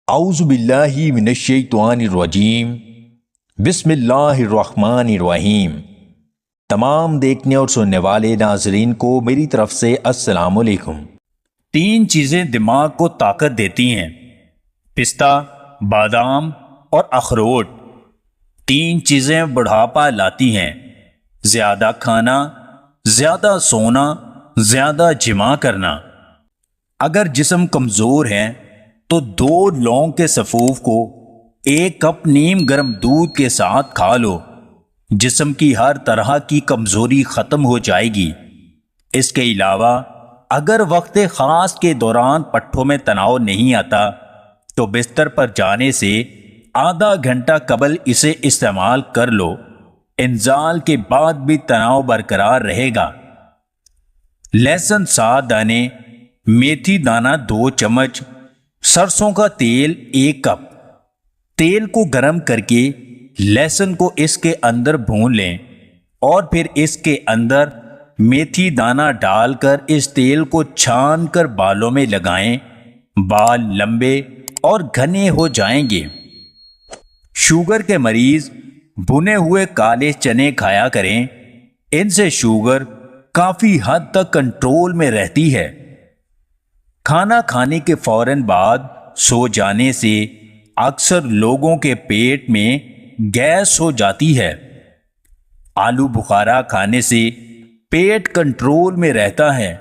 اعوذ باللہ من الشیطان الرجیم بسم اللہ الرحمن الرحیم۔ تمام دیکھنے اور سننے والے ناظرین کو میری طرف سے السلام علیکم۔ 3 چیزیں دماغ کو طاقت دیتی ہیں: پستہ، بادام اور اخروٹ۔ 3 چیزیں بڑھاپا لاتی ہیں: زیادہ کھانا، زیادہ سونا، زیادہ جماع کرنا۔ اگر جسم کمزور ہے تو 2 لونگ کے سفوف کو 1 کپ نیم گرم دودھ کے ساتھ کھا لو۔ جسم کی ہر طرح کی کمزوری ختم ہو جائے گی۔ اس کے علاوہ اگر وقت خاص کے دوران پٹھوں میں تناؤ نہیں آتا تو بستر پر جانے سے آدھا گھنٹہ قبل اسے استعمال کر لو۔ انزال کے بعد بھی تناؤ برقرار رہے گا۔ لہسن 7 دانے، میتھی دانہ 2 چمچ، سرسوں کا تیل 1 کپ۔ تیل کو گرم کر کے لہسن کو اس کے اندر بھون لیں اور پھر اس کے اندر میتھی دانہ ڈال کر اس تیل کو چھان کر بالوں میں لگائیں۔ بال لمبے اور گھنے ہو جائیں گے۔ شوگر کے مریض بھنے ہوئے کالے چنے کھایا کریں۔ ان سے شوگر کافی حد تک کنٹرول میں رہتی ہے۔ کھانا کھانے کے فوراً بعد سو جانے سے اکثر لوگوں کے پیٹ میں گیس ہو جاتی ہے۔ آلو بخارا کھانے سے پیٹ کنٹرول میں رہتا ہے۔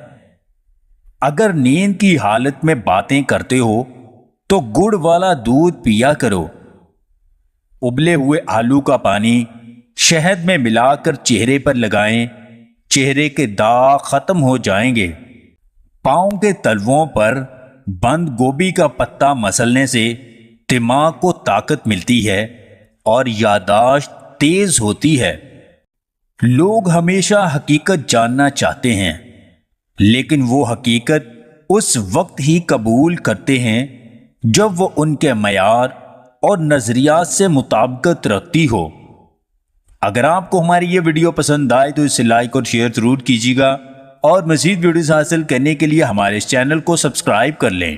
اگر نیند کی حالت میں باتیں کرتے ہو تو گڑ والا دودھ پیا کرو۔ ابلے ہوئے آلو کا پانی شہد میں ملا کر چہرے پر لگائیں۔ چہرے کے داغ ختم ہو جائیں گے۔ پاؤں کے تلووں پر بند گوبھی کا پتا مسلنے سے دماغ کو طاقت ملتی ہے اور یادداشت تیز ہوتی ہے۔ لوگ ہمیشہ حقیقت جاننا چاہتے ہیں، لیکن وہ حقیقت اس وقت ہی قبول کرتے ہیں جب وہ ان کے معیار اور نظریات سے مطابقت رکھتی ہو۔ اگر آپ کو ہماری یہ ویڈیو پسند آئے تو اسے لائک اور شیئر ضرور کیجیے گا، اور مزید ویڈیوز حاصل کرنے کے لیے ہمارے اس چینل کو سبسکرائب کر لیں۔